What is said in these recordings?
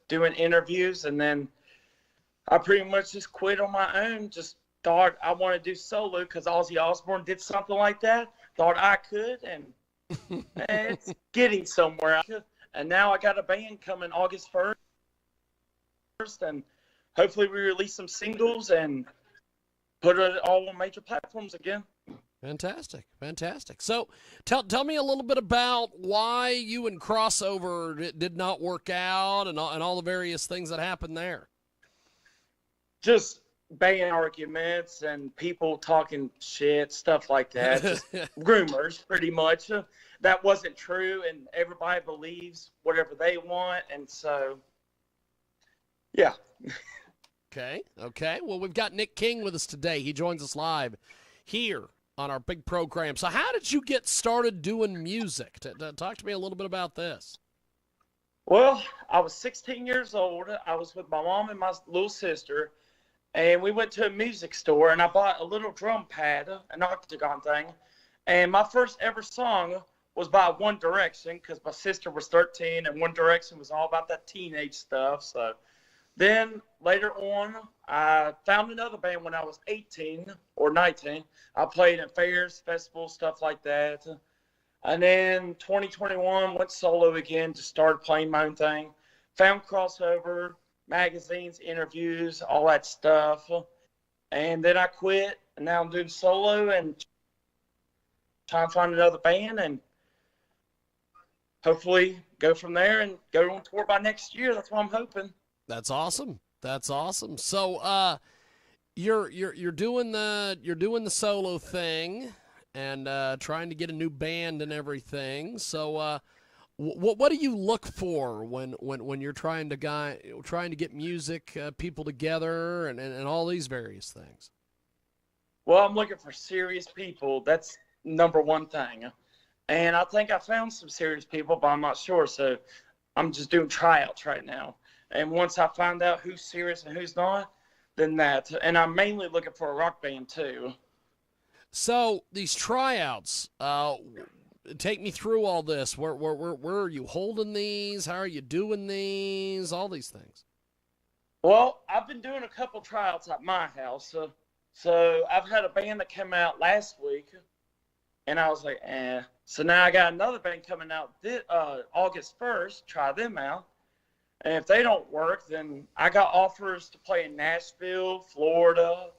doing interviews, and then I pretty much just quit on my own. Just thought I wanted to do solo because Ozzy Osbourne did something like that. Thought I could, and it's getting somewhere. And now I got a band coming August 1st, and hopefully we release some singles and put it all on major platforms again. Fantastic, fantastic. So tell me a little bit about why you and Crossover did not work out, and all the various things that happened there. Just band arguments and people talking shit, stuff like that. Just rumors, pretty much. That wasn't true, and everybody believes whatever they want, and so, yeah. Okay. Well, we've got Nick King with us today. He joins us live here on our big program. So how did you get started doing music? Talk to me a little bit about this. Well, I was 16 years old. I was with my mom and my little sister, and we went to a music store, and I bought a little drum pad, an octagon thing, and my first ever song was by One Direction because my sister was 13, and One Direction was all about that teenage stuff. So then later on, I found another band when I was 18 or 19. I played in fairs, festivals, stuff like that. And then 2021, went solo again, just started playing my own thing. Found Crossover, magazines, interviews, all that stuff. And then I quit, and now I'm doing solo and trying to find another band and hopefully go from there and go on tour by next year. That's what I'm hoping. That's awesome. So you're doing the solo thing and trying to get a new band and everything. So what do you look for when you're trying to get music people together and all these various things? Well, I'm looking for serious people. That's number one thing. And I think I found some serious people, but I'm not sure. So I'm just doing tryouts right now. And once I find out who's serious and who's not, then that. And I'm mainly looking for a rock band too. So these tryouts, take me through all this. Where are you holding these? How are you doing these? All these things. Well, I've been doing a couple tryouts at my house. So I've had a band that came out last week, and I was like, eh. So now I got another band coming out August 1st. Try them out. And if they don't work, then I got offers to play in Nashville, Florida,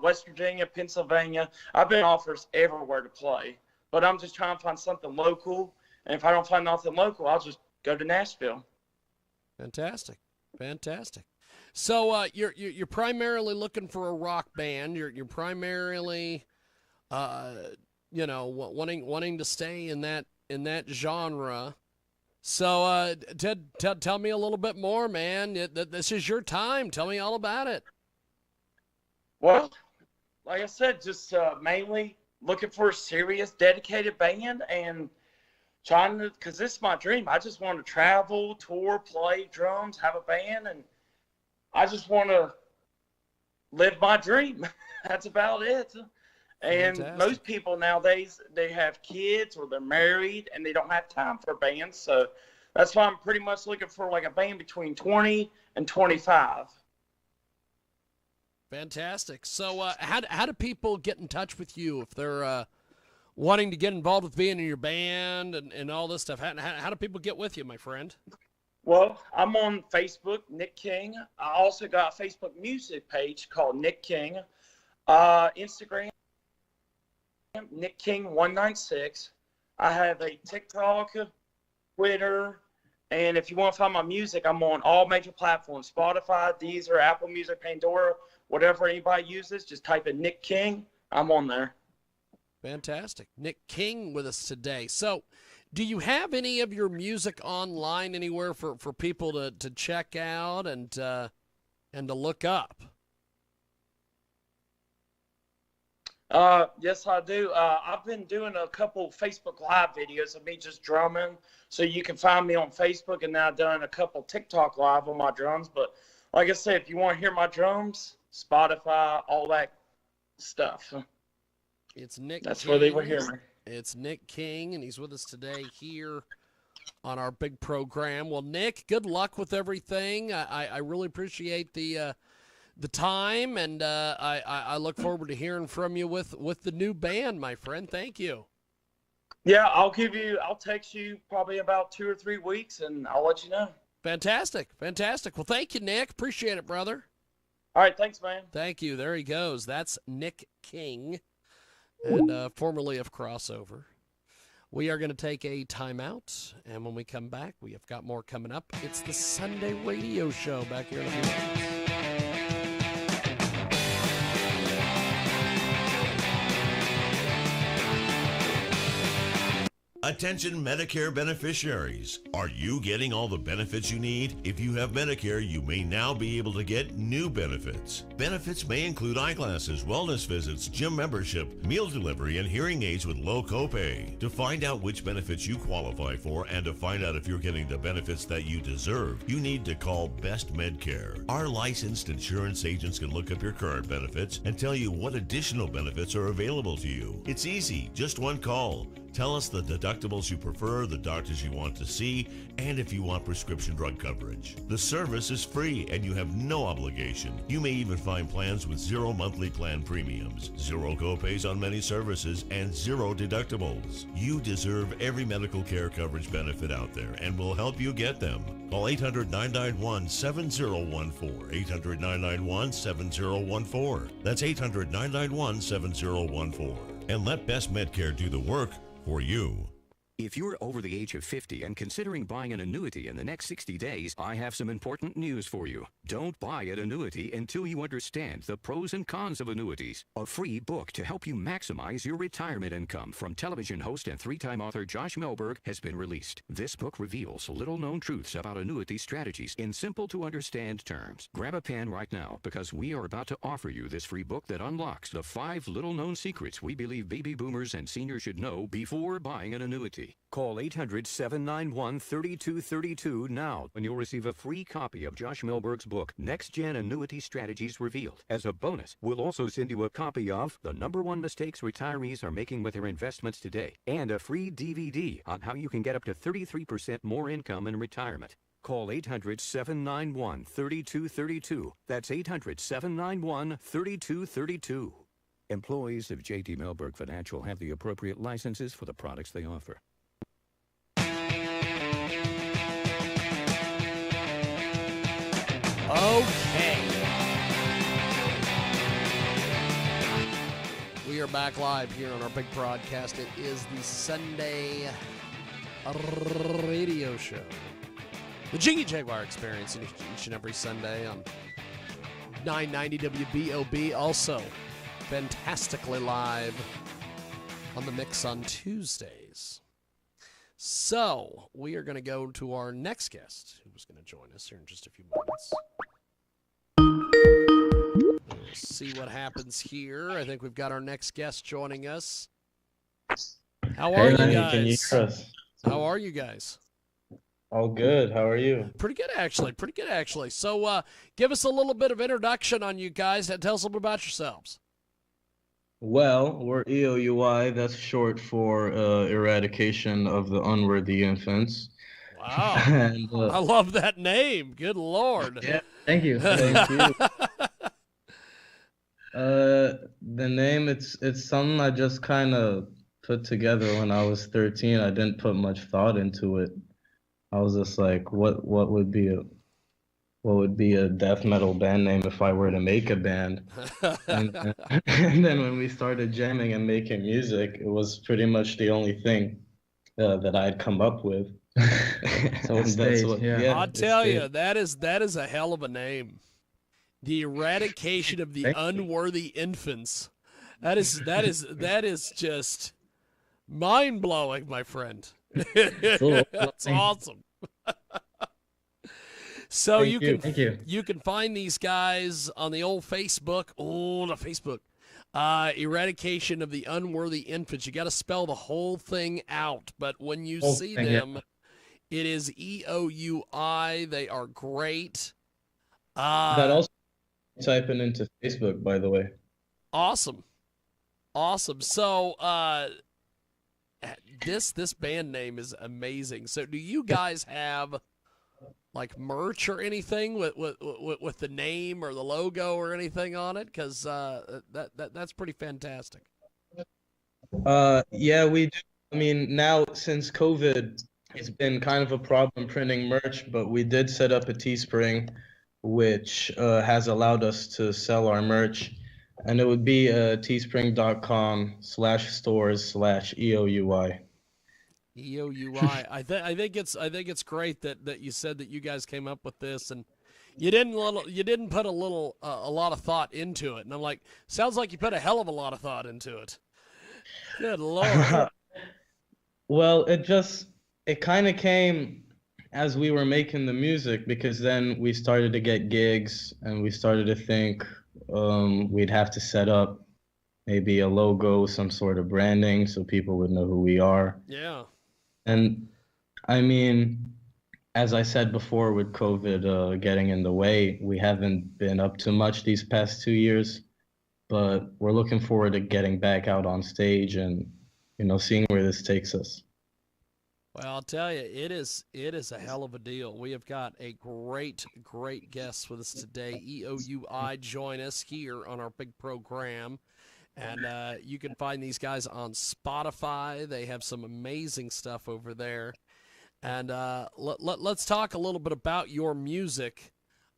West Virginia, Pennsylvania. I've been offers everywhere to play. But I'm just trying to find something local. And if I don't find nothing local, I'll just go to Nashville. Fantastic. So you're primarily looking for a rock band. You're primarily wanting to stay in that genre. So Ted, tell me a little bit more, man. This is your time. Tell me all about it. Well, like I said, just mainly looking for a serious, dedicated band and trying to, because this is my dream. I just want to travel, tour, play drums, have a band, and I just want to live my dream. That's about it. And Fantastic. most people nowadays, they have kids or they're married and they don't have time for bands. So that's why I'm pretty much looking for like a band between 20 and 25. Fantastic. So how do people get in touch with you if they're wanting to get involved with being in your band and all this stuff? How do people get with you, my friend? Well, I'm on Facebook, Nick King. I also got a Facebook music page called Nick King. Instagram, Nick King 196. I have a TikTok, Twitter, and if you want to find my music, I'm on all major platforms: Spotify, Deezer, Apple Music, Pandora, whatever anybody uses. Just type in Nick King. I'm on there. Fantastic. Nick King with us today. So, do you have any of your music online anywhere for people to check out and to look up? Yes, I do. I've been doing a couple Facebook Live videos of me just drumming, so you can find me on Facebook, and now I've done a couple TikTok Live on my drums. But like I said, if you want to hear my drums, Spotify, all that stuff. It's Nick That's King. where they will hear me. It's Nick King, and he's with us today here on our big program. Well, Nick, good luck with everything. I really appreciate the time, and I look forward to hearing from you with the new band, my friend. Thank you. Yeah, I'll text you probably about 2 or 3 weeks, and I'll let you know. Fantastic. Well, thank you, Nick. Appreciate it, brother. All right, thanks, man. Thank you. There he goes. That's Nick King, and formerly of Crossover. We are going to take a timeout, and when we come back, we have got more coming up. It's the Sunday Radio Show back here in a few minutes. Attention Medicare beneficiaries. Are you getting all the benefits you need? If you have Medicare, you may now be able to get new benefits. Benefits may include eyeglasses, wellness visits, gym membership, meal delivery, and hearing aids with low copay. To find out which benefits you qualify for and to find out if you're getting the benefits that you deserve, you need to call Best Medcare. Our licensed insurance agents can look up your current benefits and tell you what additional benefits are available to you. It's easy, just one call. Tell us the deductibles you prefer, the doctors you want to see, and if you want prescription drug coverage. The service is free and you have no obligation. You may even find plans with 0 monthly plan premiums, 0 copays on many services, and 0 deductibles. You deserve every medical care coverage benefit out there, and we'll help you get them. Call 800-991-7014, 800-991-7014. That's 800-991-7014. And let Best Medcare do the work for you. If you're over the age of 50 and considering buying an annuity in the next 60 days, I have some important news for you. Don't buy an annuity until you understand the pros and cons of annuities. A free book to help you maximize your retirement income from television host and 3-time author Josh Melberg has been released. This book reveals little-known truths about annuity strategies in simple-to-understand terms. Grab a pen right now because we are about to offer you this free book that unlocks the 5 little-known secrets we believe baby boomers and seniors should know before buying an annuity. Call 800-791-3232 now and you'll receive a free copy of Josh Melberg's book, Next Gen Annuity Strategies Revealed. As a bonus, we'll also send you a copy of The #1 Mistakes Retirees Are Making with Their Investments Today and a free DVD on how you can get up to 33% more income in retirement. Call 800-791-3232. That's 800-791-3232. Employees of J.D. Melberg Financial have the appropriate licenses for the products they offer. Okay. We are back live here on our big broadcast. It is the Sunday Radio Show. The Jiggy Jaguar Experience each and every Sunday on 990 WBOB. Also, fantastically live on the mix on Tuesdays. So, we are going to go to our next guest, who's going to join us here in just a few moments. We'll see what happens here. I think we've got our next guest joining us. How are you guys? Can you hear us? How are you guys? All good. How are you? Pretty good, actually. So, give us a little bit of introduction on you guys and tell us a little bit about yourselves. Well, we're EOUI. That's short for Eradication of the Unworthy Infants. Wow. And, I love that name. Good Lord. Yeah, thank you. Thank you. The name, it's something I just kind of put together when I was 13. I didn't put much thought into it. I was just like, what would be a death metal band name if I were to make a band? And then when we started jamming and making music, it was pretty much the only thing that I'd come up with. So it stayed, yeah. I'll tell you, that is a hell of a name. The Eradication of the Unworthy Infants. That is just mind-blowing, my friend. That's awesome. So Thank you. You can find these guys on the old Facebook. Oh, the Facebook. Eradication of the Unworthy Infants. You got to spell the whole thing out. But when you see them, it is EOUI. They are great. That also typing into Facebook, by the way. Awesome. So this band name is amazing. So do you guys have like merch or anything with the name or the logo or anything on it? Because that's pretty fantastic. Yeah, we do. I mean, now since COVID, it's been kind of a problem printing merch, but we did set up a Teespring, which has allowed us to sell our merch, and it would be teespring.com/stores/EOUI. EOUI. I think it's great that you said that you guys came up with this, and you didn't put a lot of thought into it. And I'm like, sounds like you put a hell of a lot of thought into it. Good Lord. Well, it kind of came as we were making the music, because then we started to get gigs and we started to think we'd have to set up maybe a logo, some sort of branding so people would know who we are. Yeah. And I mean, as I said before, with COVID getting in the way, we haven't been up to much these past 2 years, but we're looking forward to getting back out on stage and, seeing where this takes us. Well, I'll tell you, it is a hell of a deal. We have got a great guest with us today. EOUI join us here on our big program. And you can find these guys on Spotify. They have some amazing stuff over there. And let's talk a little bit about your music.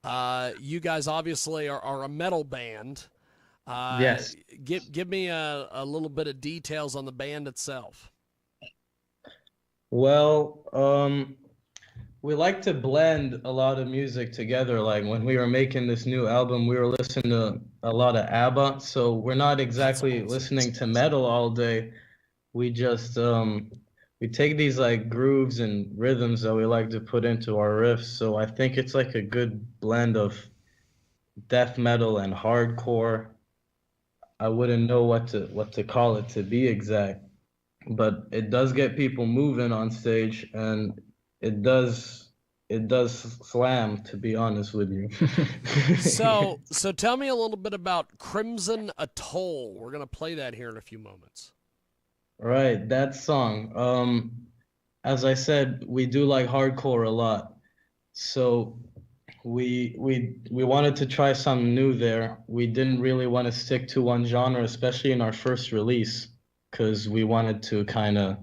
You guys obviously are a metal band. Yes. Give me a little bit of details on the band itself. Well, we like to blend a lot of music together. Like when we were making this new album, we were listening to a lot of ABBA. So we're not exactly listening to metal all day. We just we take these like grooves and rhythms that we like to put into our riffs. So I think it's like a good blend of death metal and hardcore. I wouldn't know what to call it to be exact, but it does get people moving on stage, and it does slam, to be honest with you. So tell me a little bit about Crimson Atoll. We're gonna play that here in a few moments. Right, that song. As I said, we do like hardcore a lot, so we wanted to try something new there. We didn't really want to stick to one genre, especially in our first release, because we wanted to kind of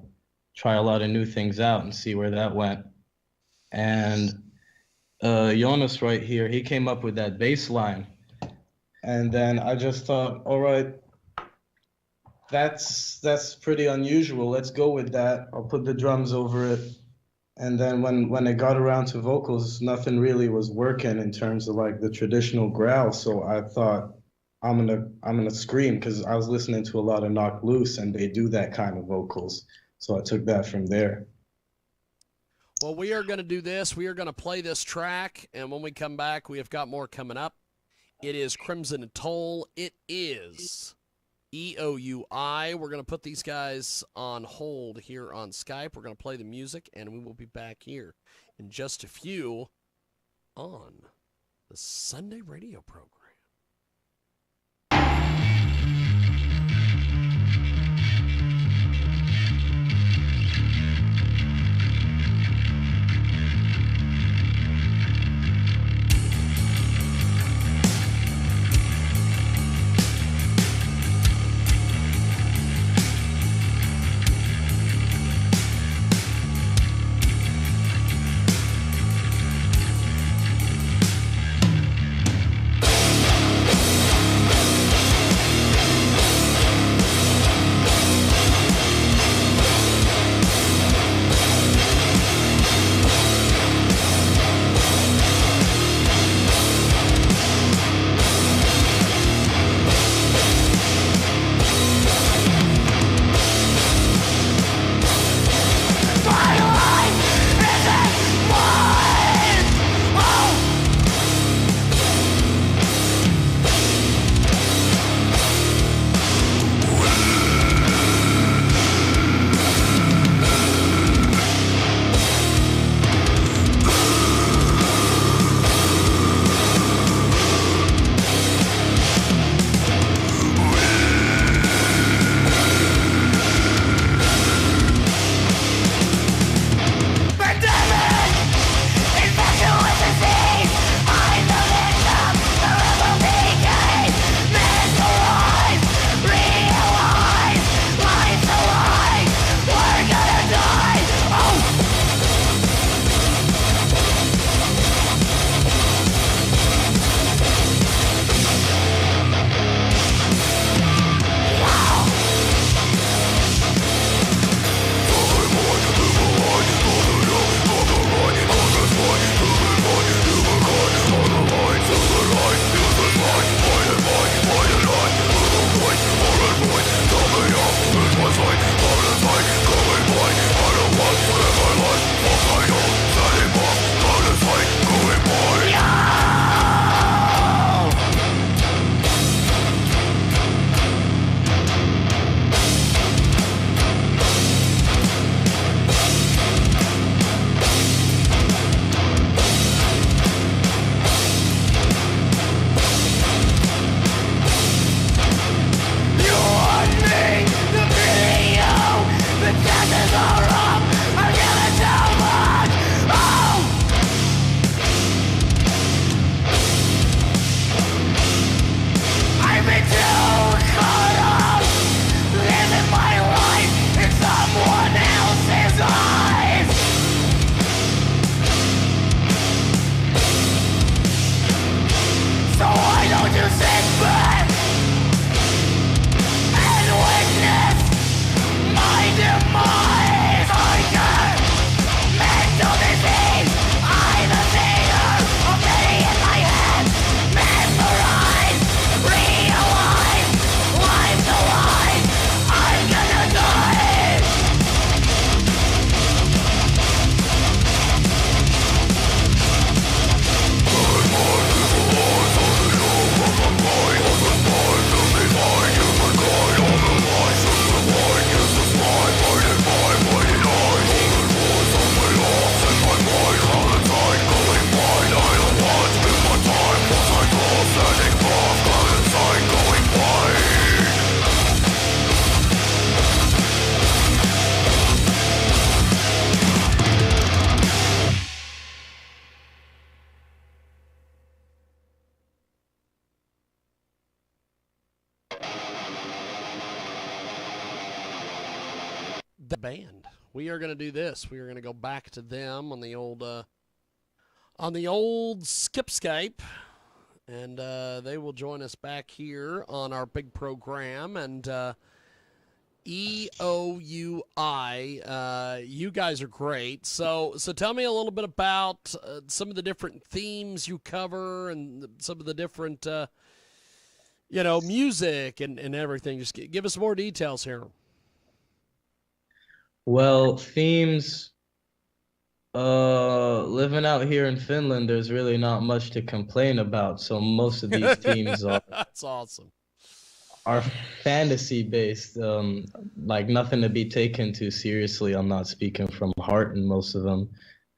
try a lot of new things out and see where that went. And Jonas right here, he came up with that bass line. And then I just thought, all right, that's pretty unusual. Let's go with that. I'll put the drums over it. And then when it got around to vocals, nothing really was working in terms of like the traditional growl. So I thought, I'm gonna scream, because I was listening to a lot of Knocked Loose and they do that kind of vocals. So I took that from there. Well, we are going to do this. We are going to play this track, and when we come back, we have got more coming up. It is Crimson Atoll. It is EOUI. We're going to put these guys on hold here on Skype. We're going to play the music, and we will be back here in just a few on the Sunday radio program. the band. We are going to do this. We are going to go back to them on the old Skipscape, and they will join us back here on our big program. And EOUI, you guys are great. So tell me a little bit about some of the different themes you cover and some of the different, music and everything. Just give us more details here. Well, themes, living out here in Finland, there's really not much to complain about. So most of these themes That's awesome. Are fantasy based, like nothing to be taken too seriously. I'm not speaking from heart in most of them.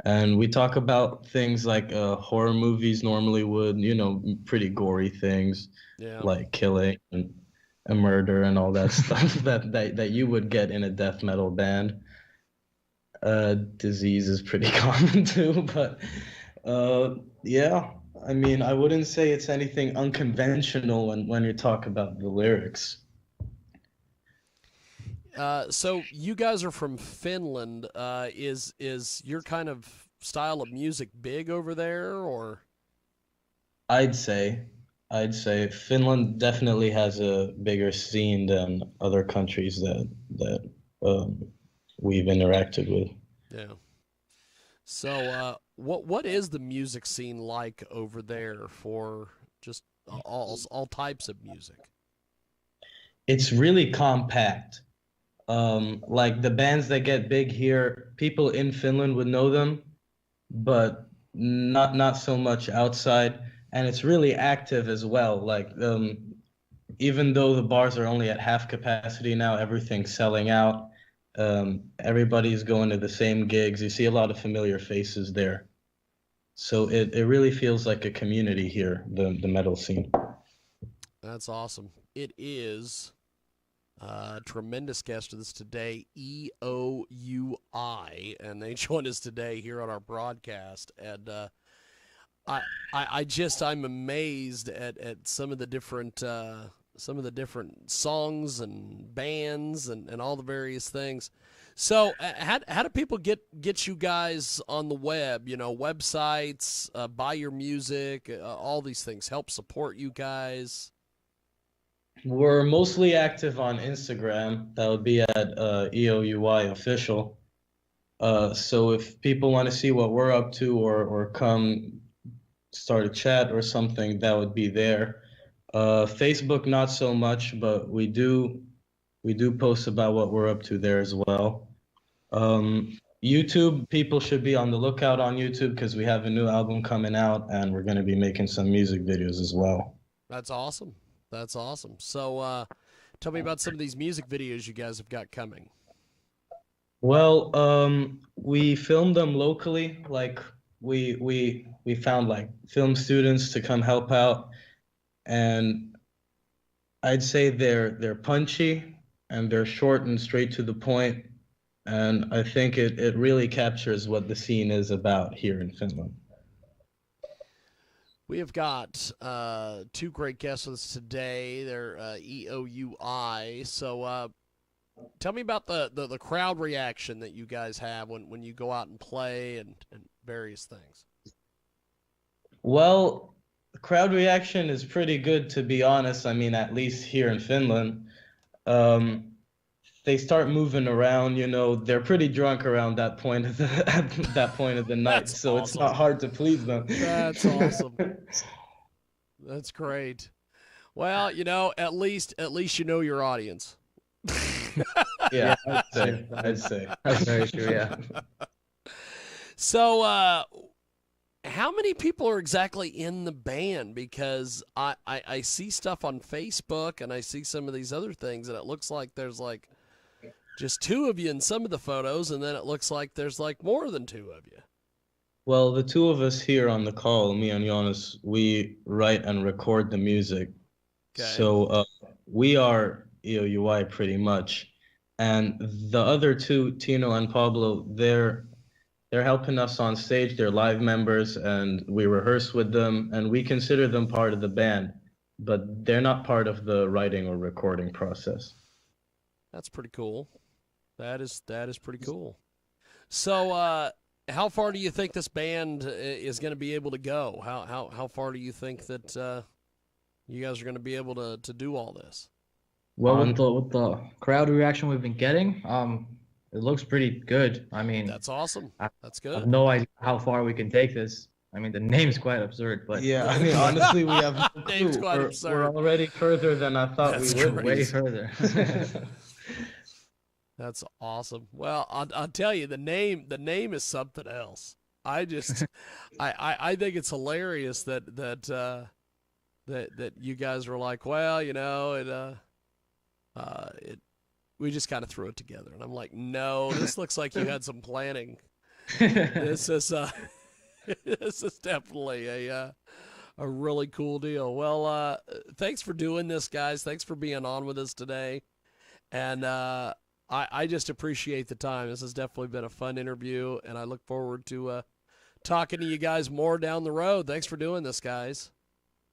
And we talk about things like horror movies normally would, pretty gory things, like killing and murder and all that stuff that you would get in a death metal band. Disease is pretty common too, but yeah, I mean, I wouldn't say it's anything unconventional when you talk about the lyrics. So you guys are from Finland. Is your kind of style of music big over there, or? I'd say Finland definitely has a bigger scene than other countries that we've interacted with. Yeah. So, what is the music scene like over there for just all types of music? It's really compact. Like the bands that get big here, people in Finland would know them, but not so much outside. And it's really active as well. Like even though the bars are only at half capacity now, everything's selling out. Everybody's going to the same gigs. You see a lot of familiar faces there. So it really feels like a community here, the metal scene. That's awesome. It is a tremendous guest with us today, EOUI, and they joined us today here on our broadcast. And I'm amazed at some of the different songs and bands and all the various things. So how do people get you guys on the web? Websites, buy your music, all these things, help support you guys. We're mostly active on Instagram. That would be at EOUI official. So if people want to see what we're up to or come start a chat or something, that would be there. Facebook, not so much, but we do post about what we're up to there as well. YouTube, people should be on the lookout on YouTube because we have a new album coming out and we're going to be making some music videos as well. That's awesome. So tell me about some of these music videos you guys have got coming. Well, we filmed them locally. Like we found like film students to come help out. And I'd say they're punchy and they're short and straight to the point. And I think it really captures what the scene is about here in Finland. We have got two great guests with us today. They're EOUI. So tell me about the crowd reaction that you guys have when you go out and play and various things. Well, the crowd reaction is pretty good, to be honest. I mean, at least here in Finland. They start moving around, they're pretty drunk around that point of the night. So awesome. It's not hard to please them. That's awesome. That's great. Well, at least you know your audience. Yeah, I'd say. That's very true, yeah. So, how many people are exactly in the band? Because I see stuff on Facebook and I see some of these other things, and it looks like there's like just two of you in some of the photos, and then it looks like there's like more than two of you. Well, the two of us here on the call, me and Jonas, we write and record the music. Okay. So we are EOUI pretty much. And the other two, Tino and Pablo, they're helping us on stage. They're live members, and we rehearse with them, and we consider them part of the band, but they're not part of the writing or recording process. That's pretty cool. That is pretty cool. So, how far do you think this band is going to be able to go? How far do you think that you guys are going to be able to do all this? Well, with the crowd reaction we've been getting, it looks pretty good. I mean, that's awesome. That's good. I have no idea how far we can take this. I mean, the name's quite absurd, but yeah, I mean, honestly, we have no name's clue. quite absurd. We're already further than I thought we would. Way further. That's awesome. Well, I'll tell you, the name is something else. I just, I think it's hilarious that you guys were like, well, you know, we just kind of threw it together, and I'm like, no, this looks like you had some planning. This is definitely a really cool deal. Well, thanks for doing this, guys. Thanks for being on with us today, and I just appreciate the time. This has definitely been a fun interview, and I look forward to talking to you guys more down the road. Thanks for doing this, guys.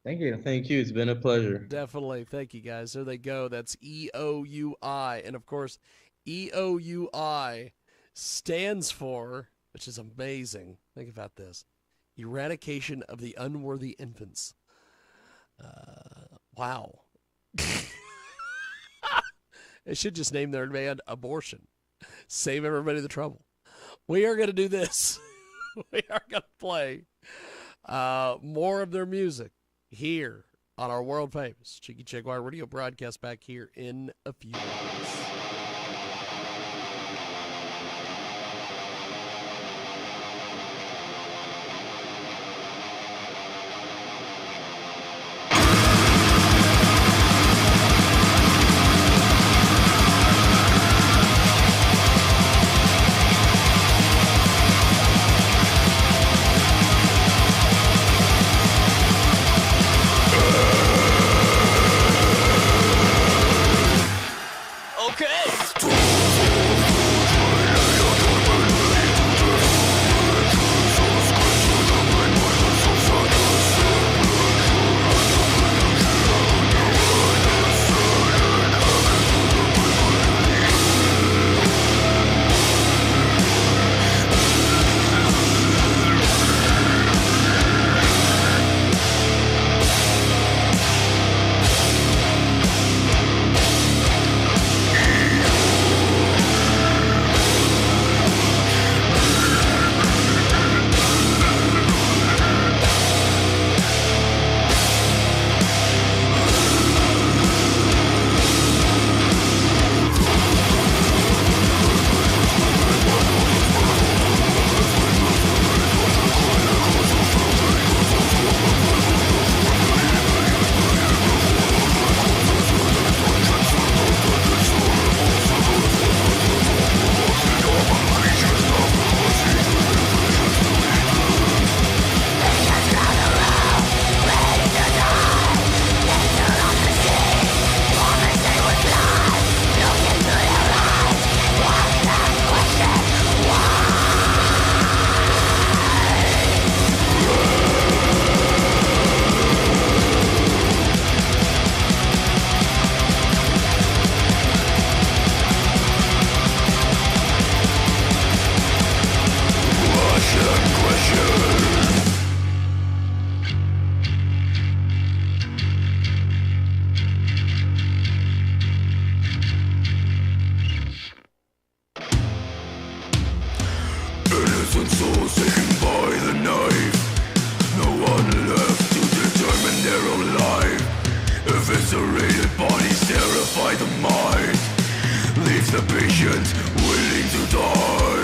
Thank you. Thank you. It's been a pleasure. Definitely. Thank you, guys. There they go. That's EOUI. And, of course, EOUI stands for, which is amazing. Think about this. Eradication of the Unworthy Infants. Wow. They should just name their band Abortion. Save everybody the trouble. We are going to do this. We are going to play more of their music here on our world famous Cheeky Jaguar radio broadcast back here in a few minutes. Eviscerated bodies terrify the mind. Leaves the patient willing to die.